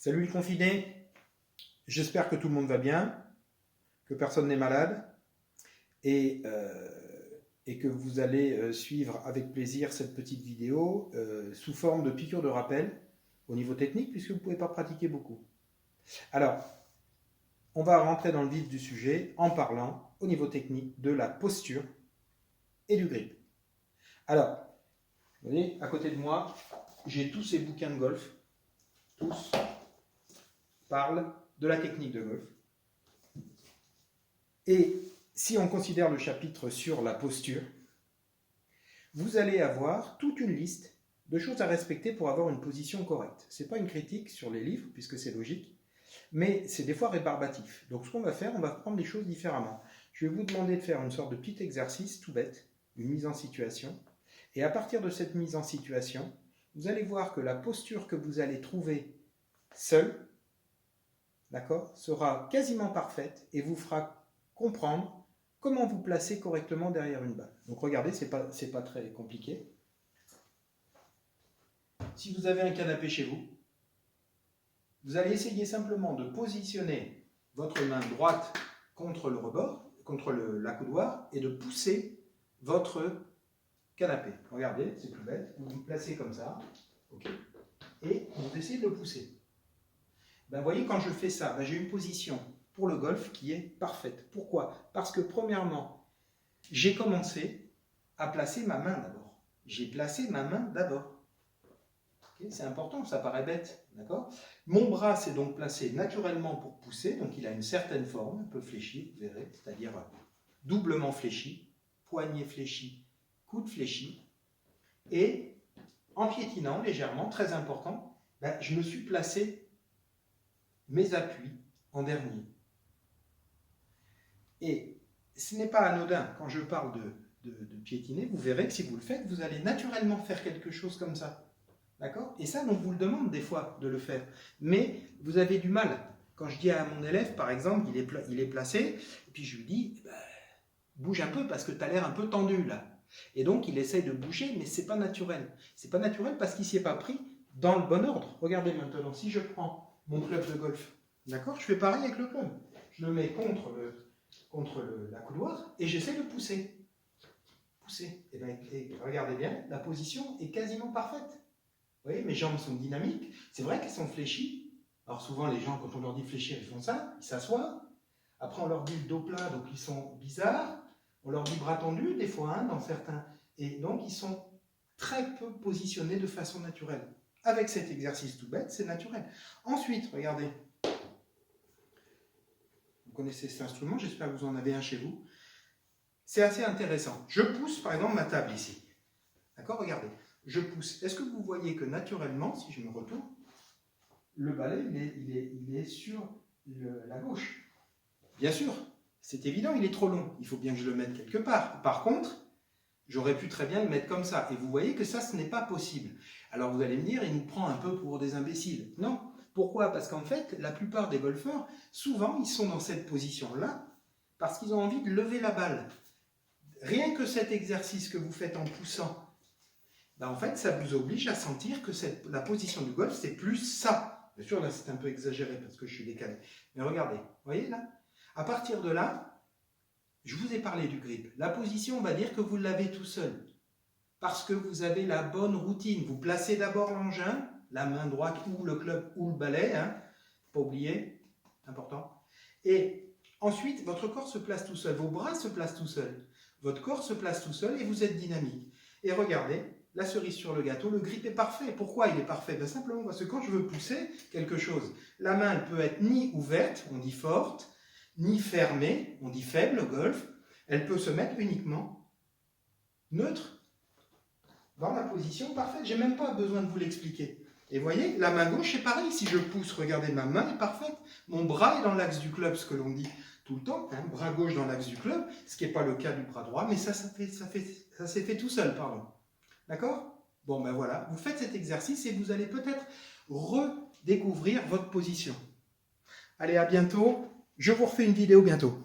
Salut les confinés, j'espère que tout le monde va bien, que personne n'est malade et que vous allez suivre avec plaisir cette petite vidéo sous forme de piqûre de rappel au niveau technique puisque vous ne pouvez pas pratiquer beaucoup. Alors, on va rentrer dans le vif du sujet en parlant au niveau technique de la posture et du grip. Alors, vous voyez, à côté de moi, j'ai tous ces bouquins de golf, tous parlent de la technique de golf. Et si on considère le chapitre sur la posture, vous allez avoir toute une liste de choses à respecter pour avoir une position correcte. Ce n'est pas une critique sur les livres, puisque c'est logique, mais c'est des fois rébarbatif. Donc ce qu'on va faire, on va prendre les choses différemment. Je vais vous demander de faire une sorte de petit exercice tout bête, une mise en situation. Et à partir de cette mise en situation, vous allez voir que la posture que vous allez trouver seule, d'accord, sera quasiment parfaite et vous fera comprendre comment vous placer correctement derrière une balle. Donc regardez, c'est pas très compliqué. Si vous avez un canapé chez vous, vous allez essayer simplement de positionner votre main droite contre le rebord, contre l'accoudoir, et de pousser votre canapé. Regardez, c'est tout bête. Vous vous placez comme ça, okay, et vous essayez de le pousser. Ben, vous voyez, quand je fais ça, ben, j'ai une position pour le golf qui est parfaite. Pourquoi? Parce que premièrement, j'ai commencé à placer ma main d'abord. J'ai placé ma main d'abord. Okay, c'est important, ça paraît bête, d'accord? Mon bras s'est donc placé naturellement pour pousser, donc il a une certaine forme, un peu fléchi, vous verrez, c'est-à-dire doublement fléchi, poignet fléchi, coude fléchi, et en piétinant légèrement, très important, ben, je me suis placé mes appuis en dernier. Et ce n'est pas anodin, quand je parle de piétiner, vous verrez que si vous le faites, vous allez naturellement faire quelque chose comme ça. D'accord? Et ça, on vous le demande des fois de le faire. Mais vous avez du mal. Quand je dis à mon élève, par exemple, il est placé, et puis je lui dis, bah, bouge un peu parce que tu as l'air un peu tendu là. Et donc, il essaye de bouger, mais ce n'est pas naturel. Ce n'est pas naturel parce qu'il ne s'y est pas pris dans le bon ordre. Regardez maintenant, si je prends mon club de golf, d'accord? Je fais pareil avec le club. Je le mets contre l'accoudoir et j'essaie de pousser. Pousser. Et regardez bien, la position est quasiment parfaite. Vous voyez, mes jambes sont dynamiques. C'est vrai qu'elles sont fléchies. Alors souvent, les gens, quand on leur dit fléchir, ils font ça, ils s'assoient. Après, on leur dit le dos plat, donc ils sont bizarres. On leur dit bras tendus, des fois, hein, dans certains. Et donc, ils sont très peu positionnés de façon naturelle. Avec cet exercice tout bête, c'est naturel. Ensuite, regardez. Vous connaissez cet instrument, j'espère que vous en avez un chez vous. C'est assez intéressant. Je pousse, par exemple, ma table ici. D'accord? Regardez. Je pousse. Est-ce que vous voyez que naturellement, si je me retourne, le balai, il est sur la gauche? Bien sûr, c'est évident, il est trop long. Il faut bien que je le mette quelque part. Par contre, j'aurais pu très bien le mettre comme ça. Et vous voyez que ça, ce n'est pas possible. Alors vous allez me dire, il nous prend un peu pour des imbéciles. Non. Pourquoi? Parce qu'en fait, la plupart des golfeurs, souvent, ils sont dans cette position-là parce qu'ils ont envie de lever la balle. Rien que cet exercice que vous faites en poussant, ben en fait, ça vous oblige à sentir que la position du golf, c'est plus ça. Bien sûr, là, c'est un peu exagéré parce que je suis décalé. Mais regardez, vous voyez là? À partir de là, je vous ai parlé du grip. La position, on va dire que vous l'avez tout seul. Parce que vous avez la bonne routine. Vous placez d'abord l'engin, la main droite ou le club ou le balai. Hein, pas oublier, important. Et ensuite, votre corps se place tout seul. Vos bras se placent tout seuls. Votre corps se place tout seul et vous êtes dynamique. Et regardez, la cerise sur le gâteau, le grip est parfait. Pourquoi il est parfait? Ben simplement parce que quand je veux pousser quelque chose, la main elle peut être ni ouverte, on dit forte, ni fermée, on dit faible au golf. Elle peut se mettre uniquement neutre, dans la position parfaite. Je n'ai même pas besoin de vous l'expliquer. Et vous voyez, la main gauche, c'est pareil. Si je pousse, regardez, ma main est parfaite. Mon bras est dans l'axe du club, ce que l'on dit tout le temps. Hein, bras gauche dans l'axe du club, ce qui n'est pas le cas du bras droit, mais ça s'est fait tout seul, pardon. D'accord? Bon, ben voilà, vous faites cet exercice et vous allez peut-être redécouvrir votre position. Allez, à bientôt. Je vous refais une vidéo bientôt.